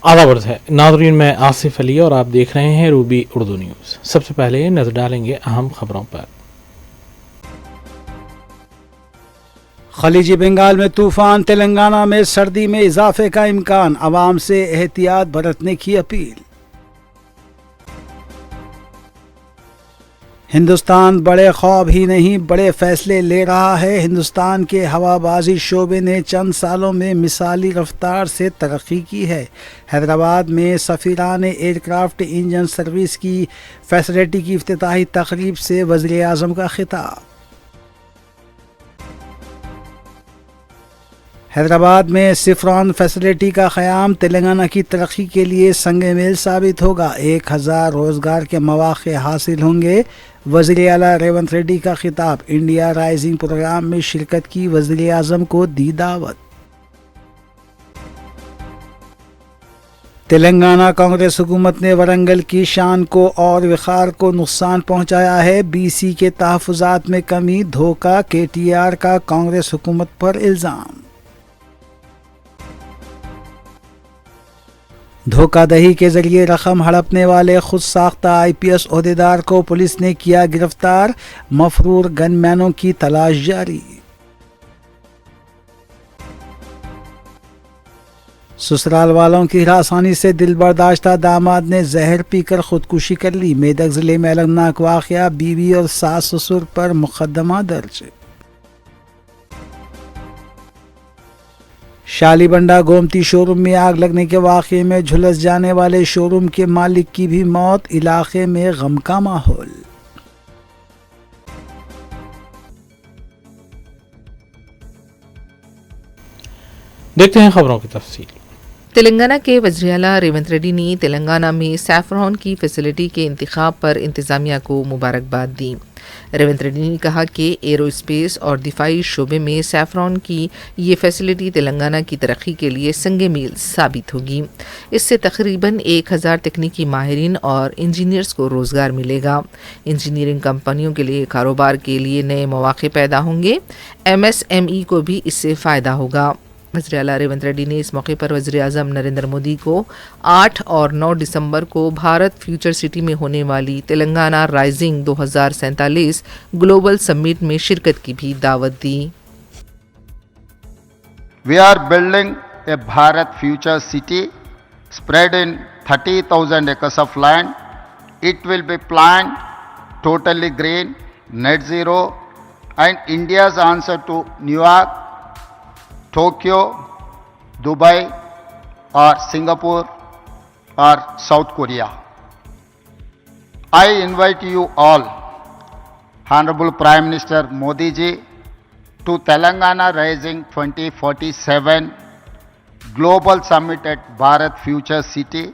आदाब है नाज़रीन, मैं आसिफ अली और आप देख रहे हैं रूबी उर्दू न्यूज़। सबसे पहले नज़र डालेंगे अहम खबरों पर। खलीजी बंगाल में तूफान, तेलंगाना में सर्दी में इजाफे का इम्कान, आवाम से एहतियात बरतने की अपील। हिंदुस्तान बड़े ख्वाब ही नहीं बड़े फैसले ले रहा है। हिंदुस्तान के हवाबाजी शोबे ने चंद सालों में मिसाली रफ्तार से तरक्की की है। हैदराबाद में सफीरान एयरक्राफ्ट इंजन सर्विस की फैसिलिटी की इफ्तिताही तकरीब से वज़ीर आज़म का खिताब। हैदराबाद में सिफ्रॉन फैसिलिटी का क़याम तेलंगाना की तरक्की के लिए संग मील साबित होगा। 1000 रोज़गार के मौक़े हासिल होंगे। वज़ीर आला रेवंत रेड्डी का खिताब। इंडिया राइजिंग प्रोग्राम में शिरकत की वज़ीर आज़म को दी दावत। तेलंगाना कांग्रेस हुकूमत ने वरंगल की शान को और वक़ार को नुकसान पहुंचाया है। BC के तहफ़्फ़ुज़ात में कमी, धोखा, KTR का कांग्रेस हुकूमत पर इल्ज़ाम। धोखाधड़ी के जरिए रकम हड़पने वाले खुद साख्ता IPS ओहदेदार को पुलिस ने किया गिरफ्तार। मफरूर गनमैनों की तलाश जारी। ससुराल वालों की हरासानी से दिलबर्दाश्ता दामाद ने जहर पीकर खुदकुशी कर ली। मेदक जिले में अलगनाक वाक़या, बीवी और सास ससुर पर मुकदमा दर्ज। शालीबंडा गोमती शोरूम में आग लगने के वाक़े में झुलस जाने वाले शोरूम के मालिक की भी मौत। इलाके में गम का माहौल। देखते हैं खबरों की तफसील। तेलंगाना के वज़ीर आला रेवंत रेड्डी ने तेलंगाना में सैफरॉन की फैसिलिटी के इंतखाब पर इंतज़ामिया को मुबारकबाद दी। रेवंत रेड्डी ने कहा कि एरोस्पेस और दिफाई शोबे में सैफरॉन की ये फैसिलिटी तेलंगाना की तरक्की के लिए संग मील साबित होगी। इससे तकरीबन 1000 तकनीकी माहिरीन और इंजीनियर्स को रोज़गार मिलेगा। इंजीनियरिंग कंपनियों के लिए कारोबार के लिए नए मौक़े पैदा होंगे। MSME को भी इससे फ़ायदा होगा। वज़ीर आला रेवंत रेड्डी ने इस मौके पर वज़ीर आज़म नरेंद्र मोदी को 8 और 9 दिसंबर को भारत फ्यूचर सिटी में होने वाली तेलंगाना राइजिंग 2047 ग्लोबल समिट में शिरकत की भी दावत दी। We are building a Bharat future city spread in 30,000 acres of land. It will be planned totally green, net zero, and India's answer to New York, Tokyo, Dubai, or Singapore, or South Korea. I invite you all, Honorable Prime Minister Modi ji, to Telangana Rising 2047 Global Summit at Bharat Future City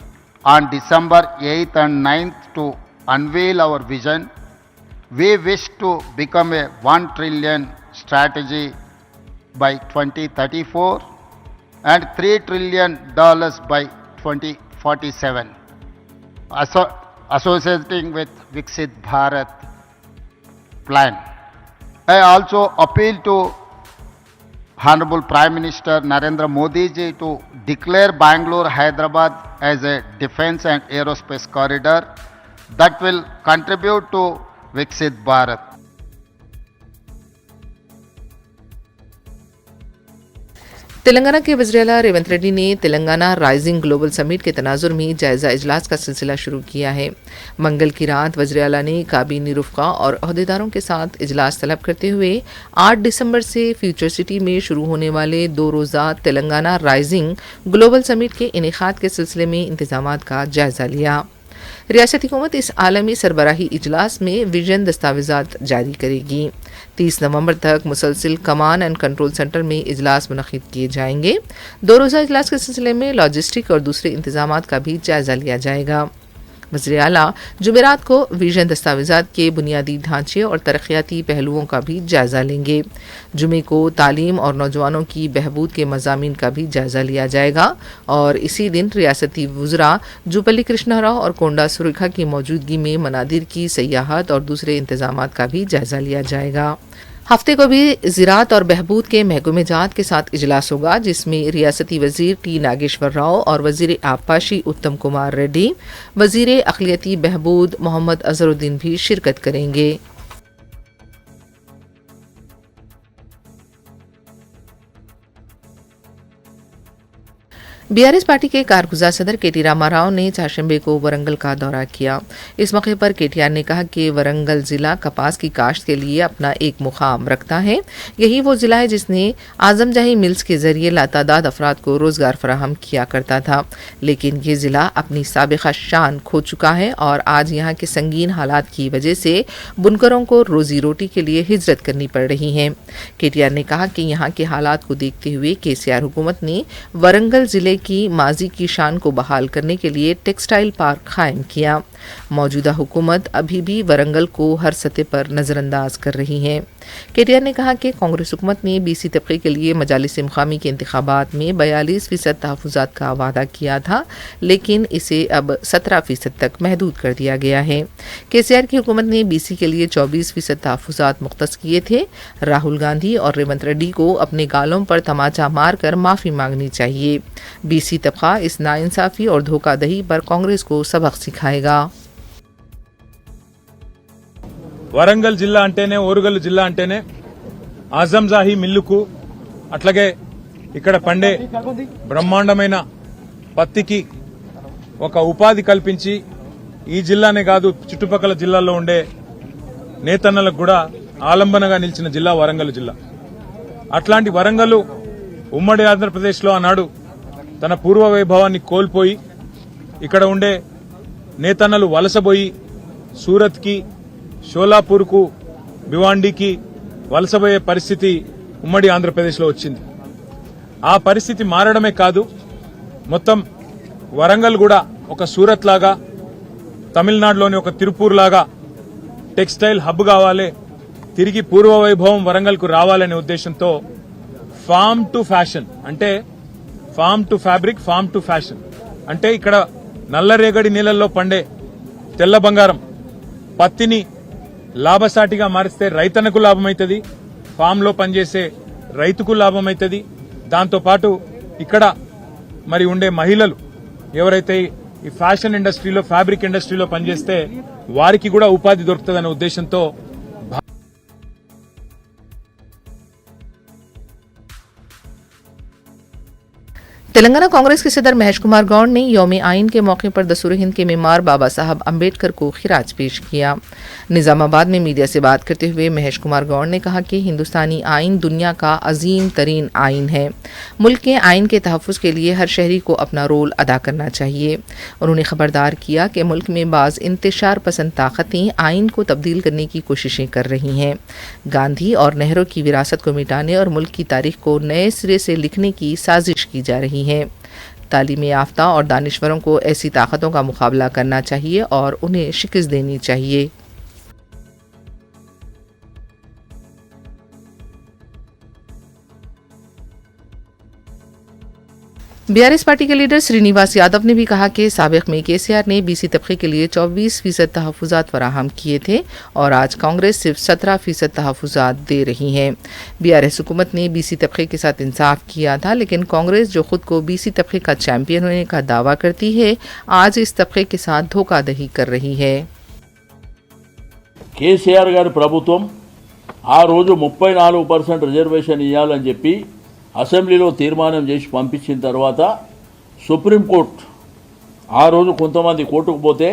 on December 8th and 9th to unveil our vision. We wish to become a 1 trillion strategy by 2034 and $3 trillion by 2047, associating with Viksit Bharat plan. I also appeal to Honorable Prime Minister Narendra Modi ji to declare Bangalore Hyderabad as a defense and aerospace corridor that will contribute to Viksit Bharat. Telangana के वज़ीर आला रेवंत रेड्डी ने Telangana rising global summit के तनाजुर में जायज़ा इजलास का सिलसिला शुरू किया है। मंगल की रात वज़ीर आला ने काबीनी रुफ़क़ा और अहदेदारों के साथ इजलास तलब करते हुए 8 दिसंबर से फ्यूचर सिटी में शुरू होने वाले 2 रोज़ा तेलंगाना राइजिंग ग्लोबल समिट के इनेकाद के सिलसिले में इंतज़ामात का जायज़ा लिया। रियासती हुकूमत इस आलमी सरबराही इजलास में विजन दस्तावेज़ात जारी करेगी। 30 नवंबर तक मुसलसिल कमान एंड कंट्रोल सेंटर में इजलास मुनक़िद किए जाएंगे। 2 रोज़ा इजलास के सिलसिले में लॉजिस्टिक और दूसरे इंतज़ामात का भी जायज़ा लिया जाएगा। वज़ीर आला जुमेरात को विजन दस्तावेज़ात के बुनियादी ढांचे और तरक्याती पहलुओं का भी जायज़ा लेंगे। जुमे को तालीम और नौजवानों की बहबूद के मज़ामीन का भी जायज़ा लिया जाएगा और इसी दिन रियासती वज़रा जुपल्ली कृष्णा राव और कोंडा सुरेखा की मौजूदगी में मनादिर की सयाहत और दूसरे इंतज़ामात का भी जायज़ा लिया जाएगा। हफ्ते को भी ज़राअत और बहबूद के महकमे जात के साथ इजलास होगा, जिसमें रियासती वजीर टी नागेश्वर राव और वजीर आबपाशी उत्तम कुमार रेड्डी, वजीर अक़लियती बहबूद मोहम्मद अजहरुद्दीन भी शिरकत करेंगे। बीआरएस पार्टी के कारगुजार सदर केटी रामाराव ने चाशंबे को वरंगल का दौरा किया। इस मौके पर केटीआर ने कहा कि वरंगल जिला कपास की काश्त के लिए अपना एक मुकाम रखता है। यही वो जिला है जिसने आजम जाही मिल्स के जरिए लातादाद अफराद को रोजगार फराहम किया करता था, लेकिन ये जिला अपनी साबिक़ा शान खो चुका है और आज यहाँ के संगीन हालात की वजह से बुनकरों को रोजी रोटी के लिए हिजरत करनी पड़ रही है। केटीआर ने कहा कि यहाँ के हालात को देखते हुए केसीआर हुकूमत ने वरंगल जिले की माजी की शान को बहाल करने के लिए टेक्सटाइल पार्क कायम किया। मौजूदा हुकूमत अभी भी वरंगल को हर सतह पर नज़रअंदाज कर रही है। केटीआर ने कहा कि कांग्रेस हुकूमत ने बीसी तबके के लिए मजालिस मुकामी के इंतखाबात में 42% तहफ़्फ़ुज़ात का वादा किया था, लेकिन इसे अब 17% तक महदूद कर दिया गया है। केसीआर की हुकूमत ने बीसी के लिए 24% तहफ़्फ़ुज़ात मुख्तस किए थे। राहुल गांधी और रेवंत रेड्डी को अपने गालों पर तमाचा मारकर माफ़ी मांगनी चाहिए। बीसी तबका इस नाइंसाफ़ी और धोखाधड़ी पर कांग्रेस को सबक सिखाएगा। వరంగల్ జిల్లా అంటేనే ఓరుగల్లు జిల్లా అంటేనే ఆజంజాహి మిల్లుకు అట్లాగే ఇక్కడ పండే బ్రహ్మాండమైన పత్తికి ఒక ఉపాధి కల్పించి ఈ జిల్లానే కాదు చుట్టుపక్కల జిల్లాల్లో ఉండే నేతన్నలకు కూడా ఆలంబనగా నిలిచిన జిల్లా వరంగల్ జిల్లా. అట్లాంటి వరంగల్ ఉమ్మడి ఆంధ్రప్రదేశ్లో ఆనాడు తన పూర్వ వైభవాన్ని కోల్పోయి ఇక్కడ ఉండే నేతన్నలు వలసబోయి సూరత్కి, షోలాపూర్కు, భివాండికి వలసపోయే పరిస్థితి ఉమ్మడి ఆంధ్రప్రదేశ్లో వచ్చింది. ఆ పరిస్థితి మారడమే కాదు, మొత్తం వరంగల్ కూడా ఒక సూరత్ లాగా, తమిళనాడులోని ఒక తిరుపూర్ లాగా టెక్స్టైల్ హబ్ కావాలి, తిరిగి పూర్వ వైభవం వరంగల్కు రావాలనే ఉద్దేశంతో ఫార్మ్ టు ఫ్యాషన్ అంటే farm to fabric, farm to fashion అంటే ఇక్కడ నల్లరేగడి నీళ్లలో పండే తెల్ల బంగారం పత్తిని లాభసాటిగా మారిస్తే రైతన్నకు లాభమైతుంది, ఫామ్లో పనిచేసే రైతుకు లాభమైతుంది. దాంతోపాటు ఇక్కడ మరి ఉండే మహిళలు ఎవరైతే ఈ ఫ్యాషన్ ఇండస్ట్రీలో, ఫ్యాబ్రిక్ ఇండస్ట్రీలో పనిచేస్తే వారికి కూడా ఉపాధి దొరుకుతుందనే ఉద్దేశంతో तेलंगाना कांग्रेस के सदर महेश कुमार गौड़ ने यौम आइन के मौके पर दस्तूर हिंद के मेमार बाबा साहब अम्बेडकर को खिराज पेश किया। निजामाबाद में मीडिया से बात करते हुए महेश कुमार गौड़ ने कहा कि हिंदुस्तानी आइन दुनिया का अजीम तरीन आइन है। मुल्क के आइन के तहफ़्फ़ुज़ के लिए हर शहरी को अपना रोल अदा करना चाहिए। उन्होंने खबरदार किया कि मुल्क में बाज़ इंतशार पसंद ताकतें आइन को तब्दील करने की कोशिशें कर रही हैं। गांधी और नेहरू की विरासत को मिटाने और मुल्क की तारीख को नए सिरे से लिखने की साजिश की जा रही है। तालीम याफ्ता और दानिश्वरों को ऐसी ताकतों का मुकाबला करना चाहिए और उन्हें शिकस्त देनी चाहिए। बीआरएस पार्टी के लीडर श्रीनिवास यादव ने भी कहा कि साबिक़ में केसीआर ने बीसी तबके के लिए 24% तहफ़्फ़ुज़ात फराहम किए थे और आज कांग्रेस सिर्फ 17% तहफ़्फ़ुज़ात दे रही है। बीआरएस हुकूमत ने बीसी तबके के साथ इंसाफ किया था, लेकिन कांग्रेस जो खुद को बीसी तबके का चैंपियन होने का दावा करती है, आज इस तबके के साथ धोखाधड़ी कर रही है। కేసీఆర్ గారి ప్రభుత్వం ఆ రోజు 34% రిజర్వేషన్ ఇవ్వాలని చెప్పి అసెంబ్లీలో తీర్మానం చేసి పంపించిన తర్వాత సుప్రీంకోర్టు ఆ రోజు కొంతమంది కోర్టుకు పోతే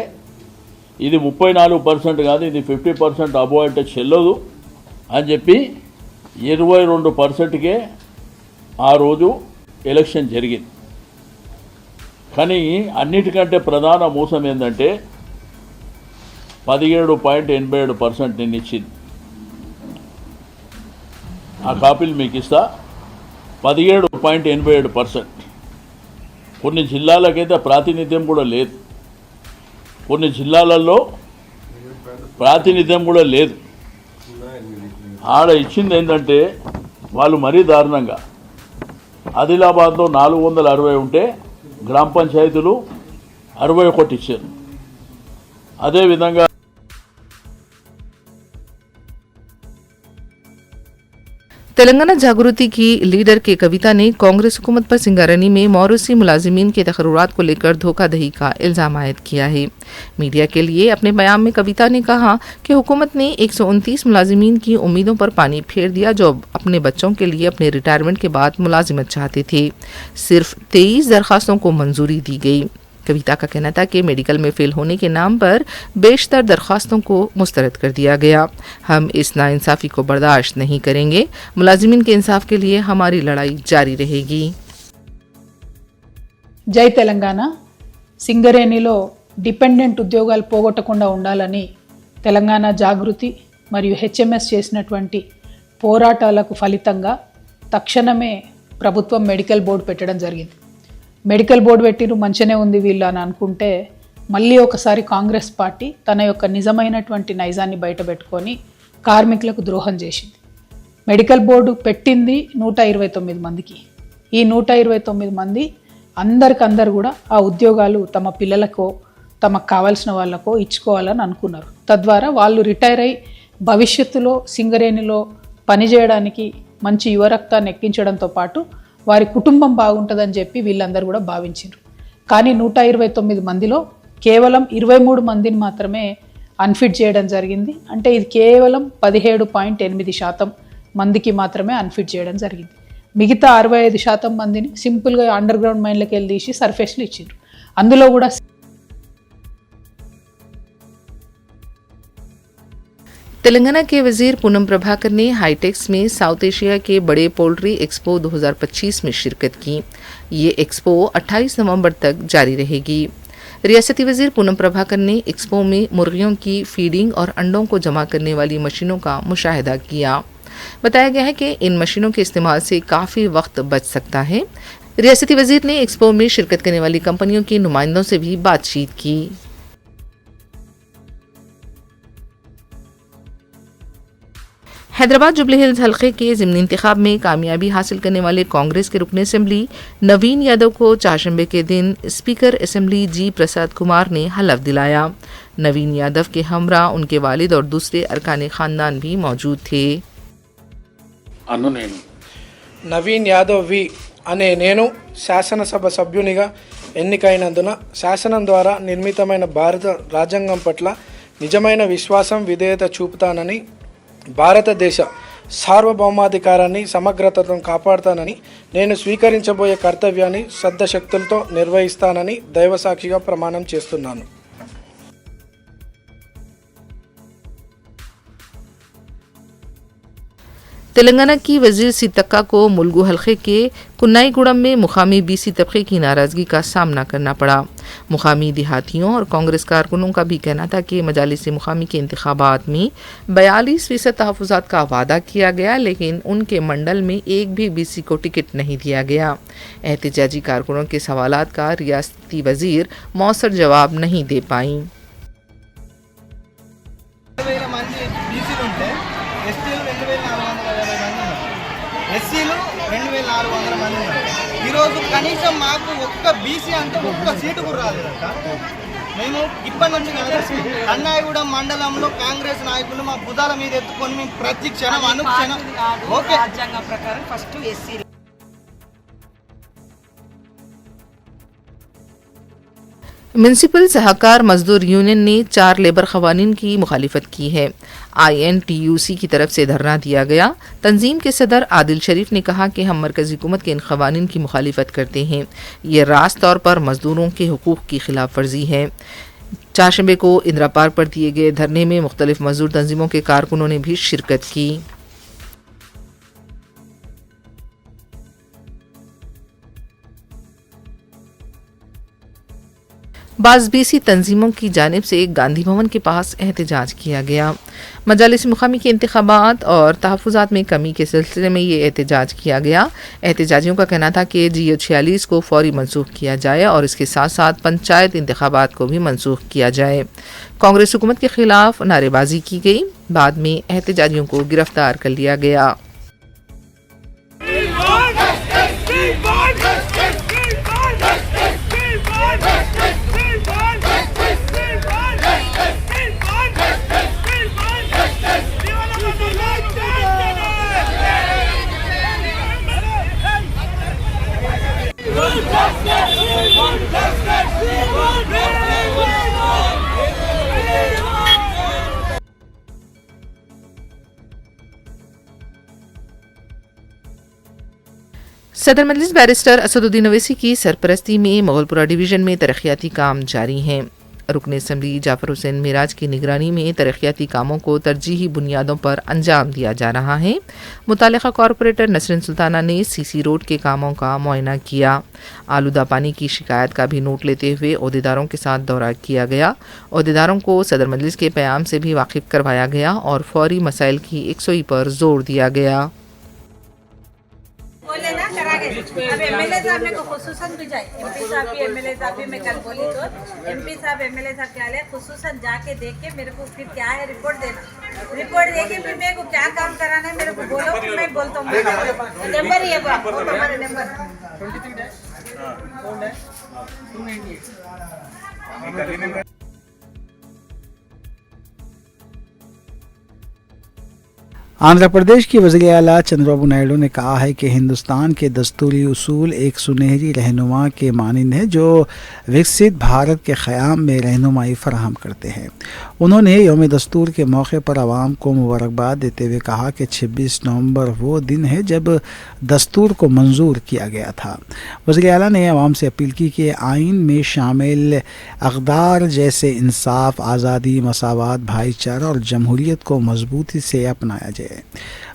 ఇది 34% కాదు, ఇది 50% అబోవ్ అంటే చెల్లదు అని చెప్పి 22%కే ఆ రోజు ఎలక్షన్ జరిగింది. కానీ అన్నిటికంటే ప్రధాన మోసం ఏంటంటే 17.87% నేను ఇచ్చింది. ఆ కాపీలు మీకు ఇస్తా. 17.87%. కొన్ని జిల్లాలకైతే ప్రాతినిధ్యం కూడా లేదు, కొన్ని జిల్లాలలో ప్రాతినిధ్యం కూడా లేదు. ఆడ ఇచ్చింది ఏంటంటే వాళ్ళు మరీ దారుణంగా ఆదిలాబాద్లో 460 ఉంటే గ్రామ పంచాయతీలు 61 ఇచ్చారు. అదేవిధంగా तेलंगाना जागृति की लीडर के कविता ने कांग्रेस हुकूमत पर सिंगारनी में मौरूसी मुलाजिमीन के तकर्रुरात को लेकर धोखाधड़ी का इल्जाम आयद किया है। मीडिया के लिए अपने बयान में कविता ने कहा कि हुकूमत ने 129 मुलाजिमीन की उम्मीदों पर पानी फेर दिया जो अपने बच्चों के लिए अपने रिटायरमेंट के बाद मुलाजिमत चाहते थे। सिर्फ 23 दरखास्तों को मंजूरी दी गई। कविता का कहना था कि मेडिकल में फेल होने के नाम पर बेशतर दरखास्तों को मुस्तरद कर दिया गया। हम इस नाइंसाफ़ी को बर्दाश्त नहीं करेंगे। मुलाजिमीन के इंसाफ के लिए हमारी लड़ाई जारी रहेगी। జై తెలంగాణ. సింగరేణిలో డిపెండెంట్ ఉద్యోగాలు పోగొట్టకుండా ఉండాలని తెలంగాణ జాగృతి మరియు హెచ్ఎంఎస్ చేసినటువంటి పోరాటాలకు ఫలితంగా తక్షణమే ప్రభుత్వం మెడికల్ బోర్డు పెట్టడం జరిగింది. మెడికల్ బోర్డు పెట్టిరు మంచిగానే ఉంది వీళ్ళు అని అనుకుంటే మళ్ళీ ఒకసారి కాంగ్రెస్ పార్టీ తన యొక్క నిజమైనటువంటి నైజాన్ని బయట పెట్టుకొని కార్మికులకు ద్రోహం చేసింది. మెడికల్ బోర్డు పెట్టింది 129 మందికి. ఈ 129 మంది అందరికందరు కూడా ఆ ఉద్యోగాలు తమ పిల్లలకో తమకు కావాల్సిన వాళ్ళకో ఇచ్చుకోవాలని అనుకున్నారు. తద్వారా వాళ్ళు రిటైర్ అయి భవిష్యత్తులో సింగరేణిలో పనిచేయడానికి మంచి యువరక్తాన్ని ఎక్కించడంతో పాటు వారి కుటుంబం బాగుంటుందని చెప్పి వీళ్ళందరూ కూడా భావించారు. కానీ 129 మందిలో కేవలం 23 మందిని మాత్రమే అన్ఫిట్ చేయడం జరిగింది. అంటే ఇది కేవలం 17.8% మందికి మాత్రమే అన్ఫిట్ చేయడం జరిగింది. మిగతా 65% మందిని సింపుల్గా అండర్ గ్రౌండ్ మైన్లోకి వెళ్ళి తీసి సర్ఫేస్లు ఇచ్చారు. అందులో కూడా तेलंगाना के वजीर पूनम प्रभाकर ने हाईटेक्स में साउथ एशिया के बड़े पोल्ट्री एक्सपो 2025 में शिरकत की। ये एक्सपो 28 नवंबर तक जारी रहेगी। रियासती वजीर पूनम प्रभाकर ने एक्सपो में मुर्गियों की फीडिंग और अंडों को जमा करने वाली मशीनों का मुशाहिदा किया। बताया गया है कि इन मशीनों के इस्तेमाल से काफ़ी वक्त बच सकता है। रियासती वजीर ने एक्सपो में शिरकत करने वाली कंपनियों के नुमाइंदों से भी बातचीत की। हैदराबाद जुबली हिल्स हल्के के ज़िमनी इंतखाब में कामयाबी हासिल करने वाले कांग्रेस के रुकन असेंबली नवीन यादव को चारशंबे के दिन स्पीकर असेंबली जी प्रसाद कुमार ने हलफ दिलाया। नवीन यादव के हमरा उनके वालिद और दूसरे अरकान ख़ानदान भी मौजूद थे। నవీన్ యాదవ్ వి అనే నేను శాసనసభ సభ్యునిగా ఎన్నికైనందున శాసనం ద్వారా నిర్మితమైన భారత రాజ్యాంగం పట్ల నిజమైన విశ్వాసం విధేయత చూపుతానని భారతదేశ సార్వభౌమాధికారాన్ని సమగ్రతను కాపాడుతానని నేను స్వీకరించబోయే కర్తవ్యాన్ని శ్రద్ధశక్తులతో నిర్వహిస్తానని దైవసాక్షిగా ప్రమాణం చేస్తున్నాను. तेलंगाना की वजीर सीतक्का को मुलगू हल्के के कुन्नाईगुड़म में मुकामी बीसी तबके की नाराज़गी का सामना करना पड़ा। मुकामी देहातियों और कांग्रेस कारकुनों का भी कहना था कि मजालिस मुकामी के इंतखाबात में 42% तहफ़्फ़ुज़ात का वादा किया गया, लेकिन उनके मंडल में एक भी बीसी को टिकट नहीं दिया गया। एहतजाजी कारकुनों के सवालात का रियासती वजीर मौसर जवाब नहीं दे पाई। ఎస్సీలు 2400 మంది ఉన్నారు. ఈరోజు కనీసం మాకు ఒక్క బీసీ అంటే ఒక్క సీటు కూడా రాలేదట. మేము ఇప్పటి నుంచి కన్నాయిగూడెం మండలంలో కాంగ్రెస్ నాయకులు మా బుధాల మీద ఎత్తుకొని మేము ప్రతి క్షణం అనుక్షణం ఓకే రాజ్యాంగం ప్రకారం ఫస్ట్ ఎస్సీ म्यूनसिपल सहकार मजदूर यूनियन ने 4 लेबर खवानीन की मुखालिफत की है। INTUC की तरफ से धरना दिया गया। तंजीम के सदर आदिल शरीफ ने कहा कि हम मरकज़ी हुकूमत के इन खवानीन की मुखालिफत करते हैं। ये रास्त तौर पर मजदूरों के हुकूक़ की खिलाफ वर्जी है। चारशंबे को इंदिरा पार्क पर दिए गए धरने में मुख्तलिफ मजदूर तंजीमों के कारकुनों ने भी शिरकत की। बाज़ बीसी तंजीमों की जानिब से गांधी भवन के पास एहतजाज किया गया। मजालिस मुकामी के इंतखाबात और तहफ़्फ़ुज़ात में कमी के सिलसिले में ये एहतजाज किया गया। एहतजाजियों का कहना था कि GO 46 को फौरी मनसूख किया जाए और इसके साथ साथ पंचायत इंतखाबात को भी मनसूख किया जाए। कांग्रेस हुकूमत के खिलाफ नारेबाजी की गई। बाद में एहतजाजियों को गिरफ्तार कर लिया गया। सदर मजलिस बैरिस्टर असदुद्दीन ओवैसी की सरपरस्ती में मोगलपुरा डिवीज़न में तरक्याती काम जारी हैं। रुकन असम्बली जाफर हुसैन मिराज की निगरानी में तरक्याती कामों को तरजीही बुनियादों पर अंजाम दिया जा रहा है। मुतालिका कॉरपोरेटर नसरिन सुल्ताना ने सीसी रोड के कामों का मुआयना किया। आलूदा पानी की शिकायत का भी नोट लेते हुए ओहदेदारों के साथ दौरा किया गया। ओहदेदारों को सदर मजलिस के प्याम से भी वाकिफ करवाया गया और फौरी मसाइल की यकसुई पर जोर दिया गया। अब एमएलए साहब मेरे को खुसूसन भी जाए, एमपी साहब भी एमएलए साहब भी मैं कल बोली तो एमपी साहब एमएलए साहब क्या ले खुसूसन जाके देख के मेरे को फिर क्या है रिपोर्ट देना, रिपोर्ट दे के फिर मेरे को क्या काम कराना है मेरे को बोलो, फिर मैं बोलता हूँ। नंबर ही है वो हमारे नंबर 23 आंध्र प्रदेश की वज़ीर आला चंद्रबाबू नायडू ने कहा है कि हिंदुस्तान के दस्तूरी उसूल एक सुनहरी रहनुमा के मानिंद है जो विकसित भारत के क़याम में रहनुमाई फराहम करते हैं। उन्होंने यौम दस्तूर के मौके पर आवाम को मुबारकबाद देते हुए कहा कि 26 नवंबर वो दिन है जब दस्तूर को मंजूर किया गया था। वज़ीर आला ने आवाम से अपील की कि आइन में शामिल अक़दार जैसे इंसाफ, आज़ादी, मसावत, भाईचारा और जमहूरियत को मजबूती से अपनाया जाए।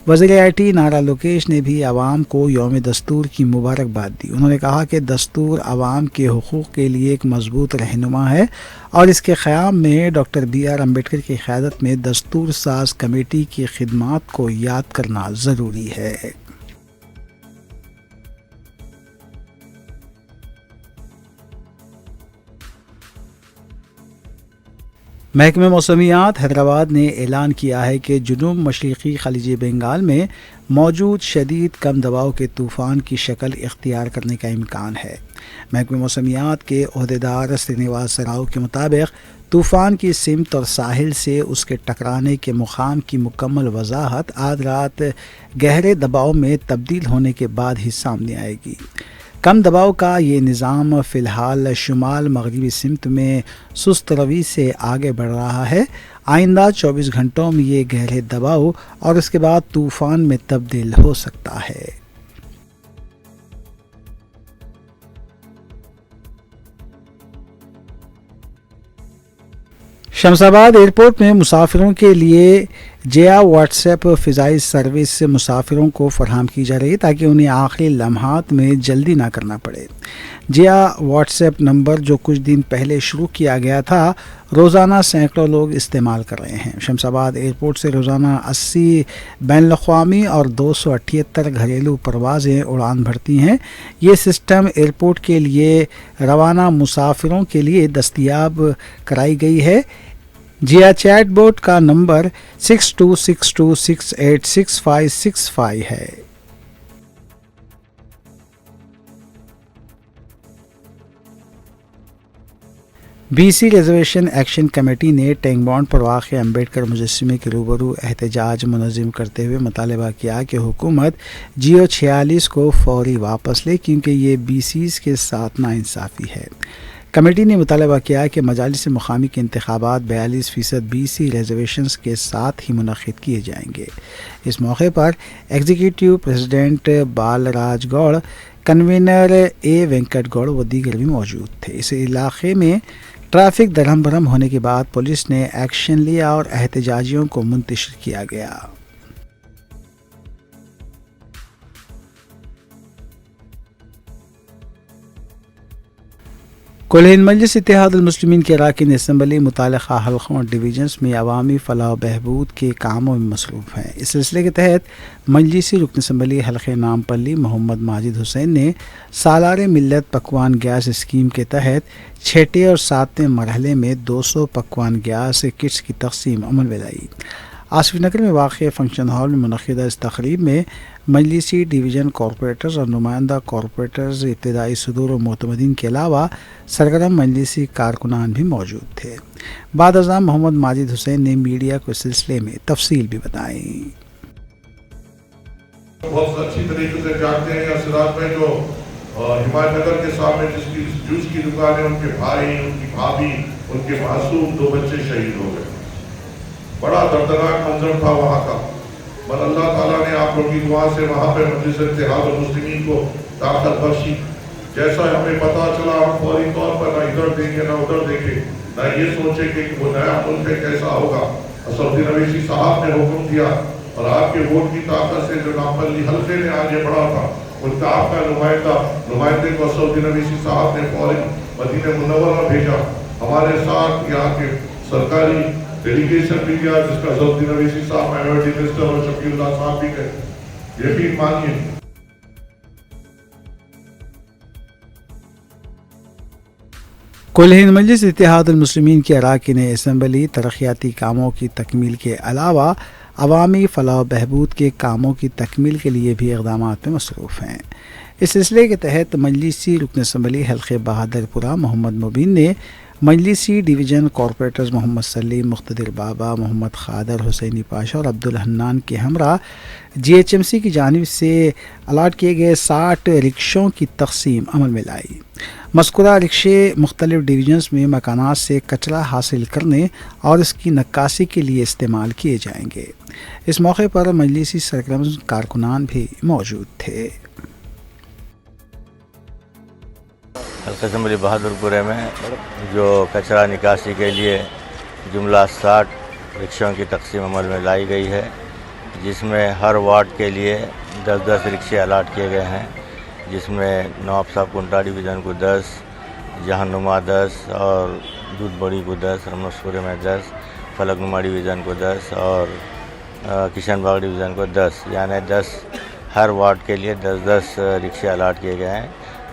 वज़ीर IT नारा लोकेश ने भी आवाम को यौम दस्तूर की मुबारकबाद दी। उन्होंने कहा कि दस्तूर आवाम के हुकूक़ के लिए एक मजबूत रहनुमा है और इसके क़याम में डॉक्टर BR अम्बेडकर की क़यादत में दस्तूर साज कमेटी की खिदमात को याद करना ज़रूरी है। महकमे मौसमियात हैदराबाद ने ऐलान किया है कि जुनूब मशरक़ी खलीज बंगाल में मौजूद शदीद कम दबाव के तूफ़ान की शक्ल इख्तियार करने का इम्कान है। महकमे मौसमियात के ओहदेदार श्रीनिवास राव के मुताबिक तूफ़ान की सिमत और साहिल से उसके टकराने के मुकाम की मुकम्मल वजाहत आज रात गहरे दबाव में तब्दील होने के बाद ही सामने आएगी। कम दबाव का ये निज़ाम फ़िलहाल शुमाल मगरबी सिमत में सुस्त रवी से आगे बढ़ रहा है। आइंदा 24 घंटों में ये गहरे दबाव और उसके बाद तूफ़ान में तब्दील हो सकता है। शमशाबाद एयरपोर्ट में मुसाफिरों के लिए जिया व्हाट्सएप फ़िज़ाई सर्विस मुसाफिरों को फराहम की जा रही है ताकि उन्हें आखिरी लम्हात में जल्दी ना करना पड़े। जिया व्हाट्सएप नंबर जो कुछ दिन पहले शुरू किया गया था रोज़ाना सैकड़ों लोग इस्तेमाल कर रहे हैं। शमशाबाद एयरपोर्ट से रोज़ाना 80 बैनुल-अक़वामी और 278 घरेलू परवाज़ें उड़ान भरती हैं। ये सिस्टम एयरपोर्ट के लिए रवाना मुसाफिरों के लिए दस्तयाब कराई गई है। जिया चैट बोट का नंबर 6262686565 है। BC रिजर्वेशन एक्शन कमेटी ने टैंक बॉन्ड पर वाक़ अम्बेडकर मुजस्समे के रूबरू एहतजाज मुनज़्ज़म करते हुए मुतालबा किया कि हुकूमत जियो 46 को फौरी वापस ले क्योंकि ये BCs के साथ नाइंसाफ़ी है। कमेटी ने मुतालबा किया कि मजालिस मुकामी के इंतखाबात 42% BC रिजर्वेशंस के साथ ही मुनक़िद किए जाएंगे। इस मौके पर executive president Balraj Goud, convener A Venkat Goud व दीगर भी मौजूद थे। इस इलाके में ट्रैफिक दरहम भरम होने के बाद पुलिस ने एक्शन लिया और एहतजाजियों को मुंतशिर किया गया। कुल हिंद मजलिस इत्तेहादुल मुस्लिमीन के अरकान असम्बली मुतालिका हल्कों और डिवीजन्स में अवामी फलाह बहबूद के कामों में मसरूफ़ हैं। इस सिलसिले के तहत मजलिसी रुकन असम्बली हल्के नामपल्ली मोहम्मद माजिद हुसैन ने सालार मिल्लत पकवान गैस स्कीम के तहत 6ठे और 7वें मरहले में 200 पकवान गैस किट्स की तकसीम अमल में लाई। आसिफ नगर में वाक़ फंक्शन हॉल में मुनक़िदा इस तक़रीब में मजलिसी डिवीज़न कॉरपोरेटर्स और नुमाइंदा कॉरपोरेटर्स, इब्तिदाई सदूर और मोतमदीन के अलावा सरगर्म मजलिसी कारकुनान भी मौजूद थे। बाद अज़ां मोहम्मद माजिद हुसैन ने मीडिया को इस सिलसिले में तफसील भी बताई। बहुत अच्छी तरीके से जानते हैं, असरात में जो और हिमायतनगर के सामने जिसकी जूस की दुकान है, उनके भाई, उनकी भाभी, उनके मासूम 2 बच्चे शहीद हो गए। बड़ा दर्दनाक मंजर था वहाँ का, पर अल्लाह ताला ने आप लोगों की दुआ से वहाँ पे मजलिस इत्तेहाद मुस्लिमीन को ताकत बख्शी। जैसा हमें पता चला, हम फौरी तौर पर ना इधर देखे ना उधर देखे, ना ये सोचे कि वो नया मुल्क कैसा होगा। असदुद्दीन अवैसी साहब ने हुक्म दिया और आपके वोट की ताकत से जो नामपल्ली हल्के ने आगे बढ़ा था, उनका आपका नुमाइंदे को असदुद्दीन अवैसी साहब ने फौरी मदीना मुनव्वरा भेजा। हमारे साथ यहाँ के सरकारी डेलीगेशन भी गया, जिसका असदुद्दीन अवैसी साहब, माइनॉरिटी मिनिस्टर और शफीउल्लाह साहब भी गए। यकीन मानिए कुल हिंद मजलिस इत्तेहादुल मुस्लिमीन के अरकान असम्बली तरक्याती कामों की तकमील के अलावा अवामी फलाह बहबूद के कामों की तकमील के लिए भी इक़दामात में मसरूफ़ हैं। इस सिलसिले के तहत मजलिसी रुकन असम्बली हल्के बहादुरपुरा मोहम्मद मुबीन ने मजलिसी डिवीज़न कॉरपोरेटर्स मोहम्मद सलीम, मुख्तदिर बाबा, मोहम्मद खादर, हुसैनी पाशा और अब्दुल हन्नान के हमरा GHMC की जानिब से अलाट किए गए 60 रिक्शों की तकसीम अमल में लाई। मज़कूरा रिक्शे मुख्तलिफ़ डिवीज़न्स में मकानात से कचरा हासिल करने और इसकी नक्कासी के लिए इस्तेमाल किए जाएंगे। इस मौके पर मजलिसी सरगर्म कारकुनान भी मौजूद थे। हल्का असम्बली बहादुरपुरे में जो कचरा निकासी के लिए जुमला 60 रिक्शों की तकसीम अमल में लाई गई है, जिसमें हर वार्ड के लिए 10-10 रिक्शे अलाट किए गए हैं, जिसमें नवाब साहब कुंटा डिवीज़न को 10, जहानुमा 10 और दूध बड़ी को 10, रमनसपुरे में 10, फलकनुमा डिवीज़न को 10 और किशन बाग डिवीज़न को 10, यानी 10 हर वार्ड के लिए 10-10 रिक्शे अलाट किए गए हैं,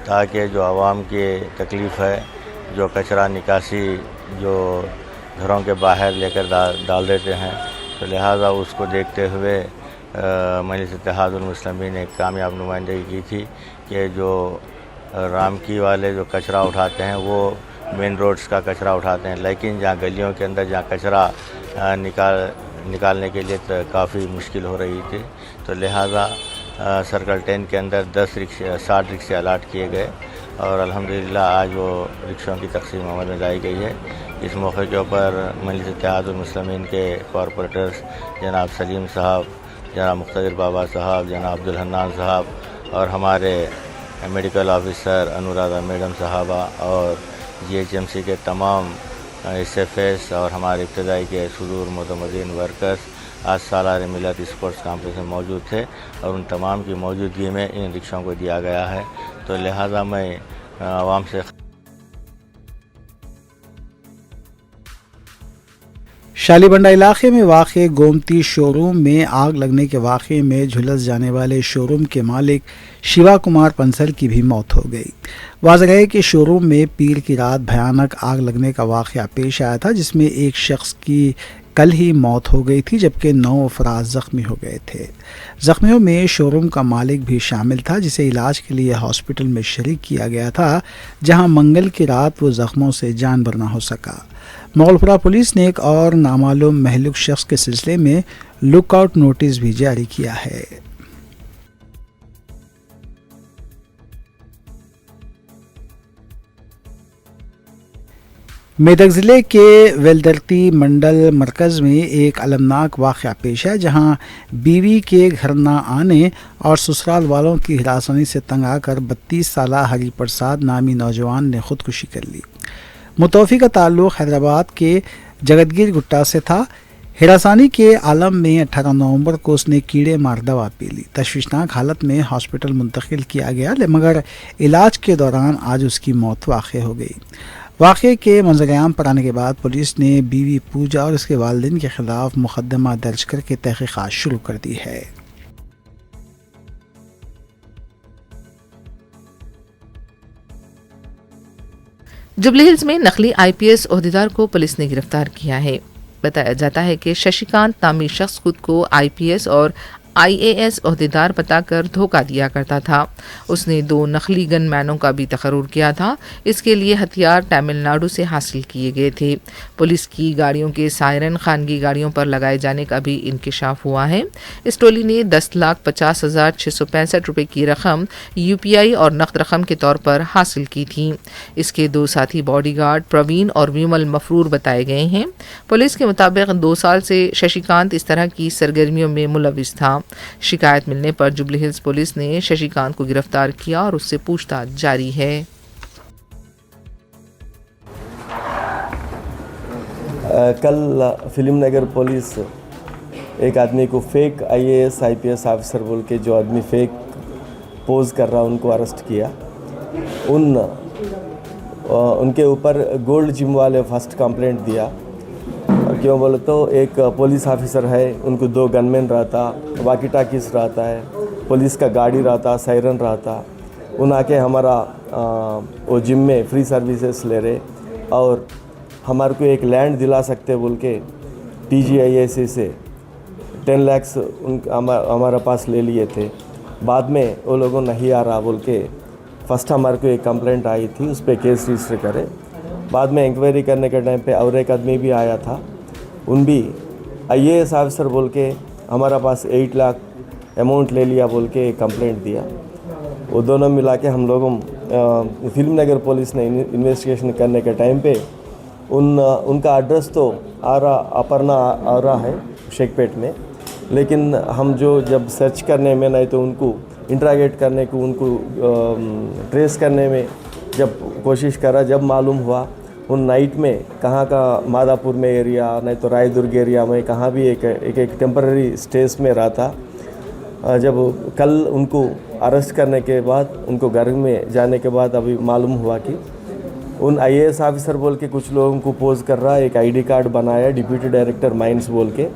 ताकि जो आवाम की तकलीफ़ है, जो कचरा निकासी जो घरों के बाहर लेकर डाल देते हैं, तो लिहाजा उसको देखते हुए मजलिस इत्तेहादुल मुस्लिमीन ने एक कामयाब नुमाइंदगी की थी कि जो रामकी वाले जो कचरा उठाते हैं वो मेन रोड्स का कचरा उठाते हैं, लेकिन जहाँ गलियों के अंदर जहाँ कचरा निकालने के लिए तो काफ़ी मुश्किल हो रही थी, तो लिहाजा सर्कल 10 के अंदर 60 रिक्शे अलाट किए गए और अल्हम्दुलिल्लाह आज वो रिक्शों की तकसीम अमल में लाई गई है। इस मौके के ऊपर मजलिस इत्तेहादुल मुस्लिमीन के कॉरपोरेटर्स जनाब सलीम साहब, जनाब मुख्तदिर बाबा साहब, जनाब अब्दुल हन्नान साहब और हमारे मेडिकल ऑफिसर अनुराधा मैडम साहबा और GHMC के तमाम SFS और हमारे इब्तदाई के सुदूर मुतमदीन वर्कर्स आज सालार मिलत स्पोर्ट्स कॉम्प्लेक्स में मौजूद थे और उन तमाम की मौजूदगी में इन रिक्शों को दिया गया है। तो लिहाजा मैं आवाम से शालीबंडा इलाके में वाक़ गोमती शोरूम में आग लगने के वाक़े में झुलस जाने वाले शोरूम के मालिक शिवा कुमार पंसल की भी मौत हो गई। वाज़ेह है कि शोरूम में पीर की रात भयानक आग लगने का वाक़या पेश आया था, जिसमें एक शख्स की कल ही मौत हो गई थी, जबकि 9 अफराद ज़ख्मी हो गए थे। ज़ख्मियों में शोरूम का मालिक भी शामिल था, जिसे इलाज के लिए हॉस्पिटल में शरीक किया गया था, जहां मंगल की रात वो ज़ख्मों से जान बर ना हो सका। मोगलपुरा पुलिस ने एक और नामालूम महलूक शख्स के सिलसिले में लुकआउट नोटिस भी जारी किया है। मेदक ज़िले के वेलदर्ती मंडल मरकज़ में एक अलमनाक वाक़या पेश है, जहां बीवी के घर ना आने और ससुराल वालों की हिरासनी से तंग आकर 32 साला हरी प्रसाद नामी नौजवान ने ख़ुदकुशी कर ली। मुतवफ़ी का ताल्लुक़ हैदराबाद के जगतगिर गुट्टा से था। हिरासानी के आलम में 18 नवंबर को उसने कीड़े मार दवा पी ली। तशवीशनाक हालत में हॉस्पिटल मुंतकिल किया गया, मगर इलाज के दौरान आज उसकी मौत वाक़ हो गई। वाक़े के मंज़र-ए-आम पर आने के बाद पुलिस ने बीवी पूजा और उसके वालिदैन के ख़िलाफ़ मुक़दमा दर्ज करके तहक़ीक़ात शुरू कर दी है। जुबली हिल्स में नकली IPS ओहदेदार को पुलिस ने गिरफ्तार किया है। बताया जाता है कि शशिकांत नामी शख्स खुद को IPS और IAS ओहदेदार बताकर धोखा दिया करता था। उसने 2 नकली गन मैनों का भी तकर्रुर किया था। इसके लिए हथियार तमिलनाडु से हासिल किए गए थे। पुलिस की गाड़ियों के सायरन खानगी गाड़ियों पर लगाए जाने का भी इंकिशाफ हुआ है। इस टोली ने 10,50,665 रुपए की रकम UPI और नकद रकम के तौर पर हासिल की थी। इसके 2 साथी बॉडीगार्ड प्रवीण और विमल मफरूर बताए गए हैं। पुलिस के मुताबिक 2 साल से शशिकांत इस तरह की सरगर्मियों में मुलविस था। शिकायत मिलने पर जुबली हिल्स पुलिस ने शशिकांत को गिरफ्तार किया और उससे पूछताछ जारी है। कल फिल्म नगर पुलिस एक आदमी को फेक IAS IPS ऑफिसर बोल के जो आदमी फेक पोज कर रहा उनको अरेस्ट किया। उनके ऊपर गोल्ड जिम वाले फर्स्ट कंप्लेंट दिया। क्यों बोले तो एक पुलिस ऑफिसर है, उनको 2 गनमैन रहता, वाकी टाकीस रहता है, पुलिस का गाड़ी रहता, सायरन रहता। उन आके हमारा वो जिम में फ्री सर्विसेज ले रहे और हमारे को एक लैंड दिला सकते बोल के TGIAC से 10 लाख हमारा पास ले लिए थे। बाद में वो लोगों नहीं आ रहा बोल के फर्स्ट हमारे को एक कंप्लेंट आई थी, उस पर केस रजिस्टर करे। बाद में इंक्वायरी करने के टाइम पे और एक आदमी भी आया था, उन भी IAS ऑफिसर बोल के हमारा पास 8 लाख अमाउंट ले लिया बोल के कंप्लेंट दिया। वो दोनों मिला के हम लोगों फिल्म नगर पुलिस ने इन्वेस्टिगेशन करने के टाइम पे उनका एड्रेस तो अपर्णा आ रहा है शेखपेट में, लेकिन हम जब सर्च करने में नहीं तो उनको इंट्रागेट करने को उनको ट्रेस करने में जब कोशिश करा, जब मालूम हुआ उन नाइट में कहाँ का मादापुर में एरिया नहीं तो रायदुर्ग एरिया में कहाँ भी एक टेम्पररी स्टेज में रहा था। जब कल उनको अरेस्ट करने के बाद उनको घर में जाने के बाद अभी मालूम हुआ कि उन IAS ऑफिसर बोल के कुछ लोगों को पोज कर रहा, एक ID कार्ड बनाया डिप्यूटी डायरेक्टर माइंस बोल के,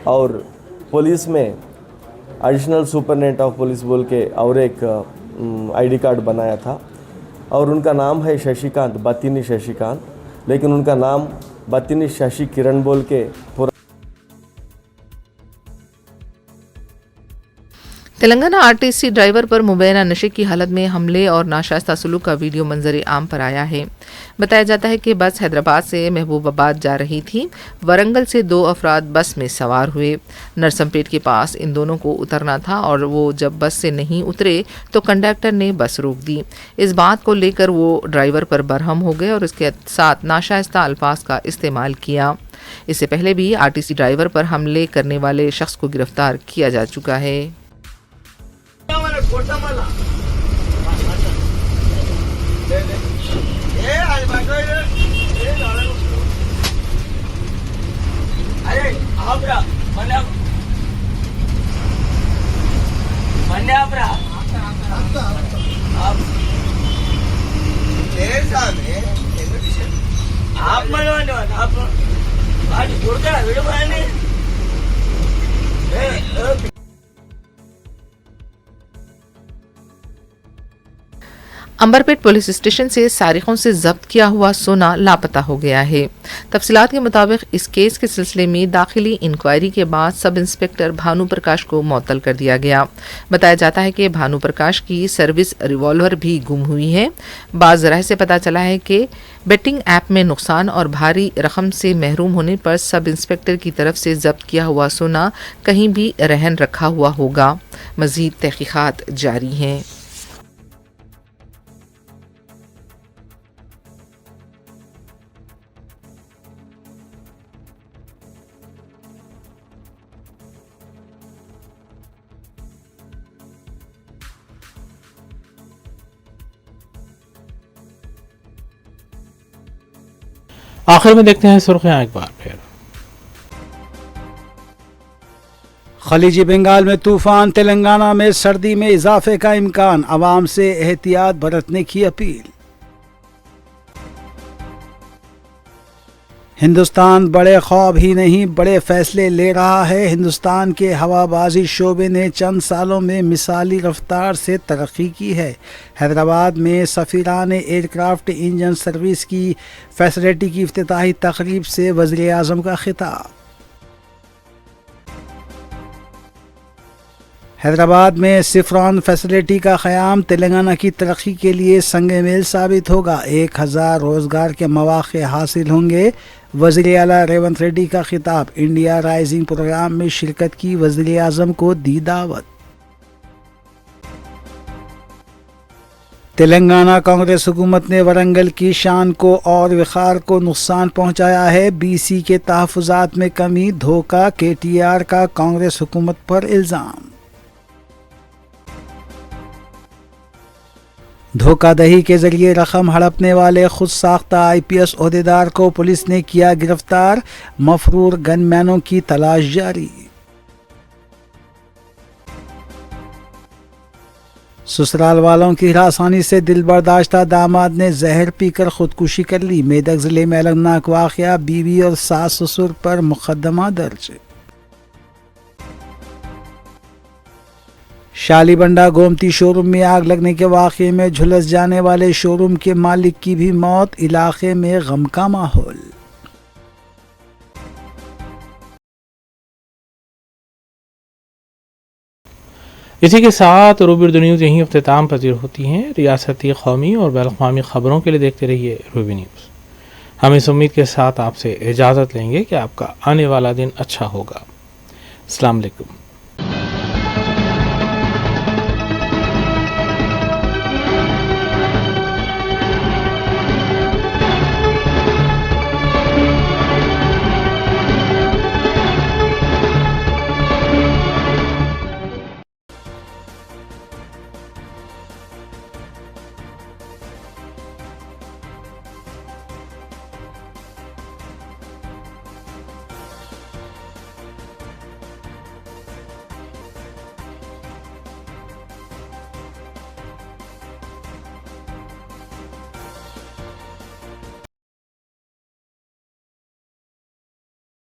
और पुलिस में एडिशनल सुपरडेंट ऑफ पुलिस बोल के और एक ID कार्ड बनाया था। और उनका नाम है शशिकांत, बत्तिनी शशिकांत, लेकिन उनका नाम बत्तिनी शशि किरण बोल के पूरा। तेलंगाना RTC ड्राइवर पर मुबैना नशे की हालत में हमले और नाशास्ता सलूक का वीडियो मंजर आम पर आया है। बताया जाता है कि बस हैदराबाद से महबूबाबाद जा रही थी। वरंगल से 2 अफराद बस में सवार हुए। नरसमपेट के पास इन दोनों को उतरना था और वो जब बस से नहीं उतरे तो कंडक्टर ने बस रोक दी। इस बात को लेकर वो ड्राइवर पर बरहम हो गए और उसके साथ नाशास्ता अल्फाज का इस्तेमाल किया। इससे पहले भी RTC ड्राइवर पर हमले करने वाले शख्स को गिरफ्तार किया जा चुका है। अंबरपेट पुलिस स्टेशन से सारिकों से जब्त किया हुआ सोना लापता हो गया है। तफसीलात के मुताबिक इस केस के सिलसिले में दाखिली इंक्वायरी के बाद सब इंस्पेक्टर भानु प्रकाश को मुअत्तल कर दिया गया। बताया जाता है कि भानु प्रकाश की सर्विस रिवॉल्वर भी गुम हुई है। बाज़ ज़राए से पता चला है कि बेटिंग ऐप में नुकसान और भारी रकम से महरूम होने पर सब इंस्पेक्टर की तरफ से जब्त किया हुआ सोना कहीं भी रहन रखा हुआ होगा। मज़ीद तहकीकात जारी हैं। आखिर में देखते हैं सुर्खियां एक बार फिर। खलीजी बंगाल में तूफान, तेलंगाना में सर्दी में इजाफे का इम्कान, आवाम से एहतियात बरतने की अपील। हिंदुस्तान बड़े ख्वाब ही नहीं बड़े फैसले ले रहा है। हिंदुस्तान के हवाबाजी शोबे ने चंद सालों में मिसाली रफ्तार से तरक्की की है। हैदराबाद में सफीरान एयरक्राफ्ट इंजन सर्विस की फैसिलिटी की इफ्तिताही तकरीब से वज़ीर आज़म का खिताब। حیدرآباد میں سفران فیسلٹی کا قیام تلنگانہ کی ترقی کے لیے سنگ میل ثابت ہوگا. 1000 روزگار کے مواقع حاصل ہوں گے. وزیر اعلیٰ ریونت ریڈی کا خطاب. انڈیا رائزنگ پروگرام میں شرکت کی وزیر اعظم کو دی دعوت. تلنگانہ کانگریس حکومت نے ورنگل کی شان کو اور وقار کو نقصان پہنچایا ہے. بی سی کے تحفظات میں کمی دھوکہ کے ٹی آر کا کانگریس حکومت پر الزام. دھوکہ دہی کے ذریعے رقم ہڑپنے والے خود ساختہ آئی پی ایس عہدیدار کو پولیس نے کیا گرفتار. مفرور گن مینوں کی تلاش جاری. سسرال والوں کی ہراسانی سے دل برداشتہ داماد نے زہر پی کر خودکشی کر لی. میدک ضلع میں المناک واقعہ. بیوی اور ساس سسر پر مقدمہ درج. شالی بنڈا گومتی شو روم میں آگ لگنے کے واقعے میں جھلس جانے والے شو روم کے مالک کی بھی موت. علاقے میں غم کا ماحول. اسی کے ساتھ روبی اردو نیوز یہیں اختتام پذیر ہوتی ہیں. ریاستی، قومی اور بین الاقوامی خبروں کے لیے دیکھتے رہیے روبی نیوز. ہم اس امید کے ساتھ آپ سے اجازت لیں گے کہ آپ کا آنے والا دن اچھا ہوگا. السلام علیکم.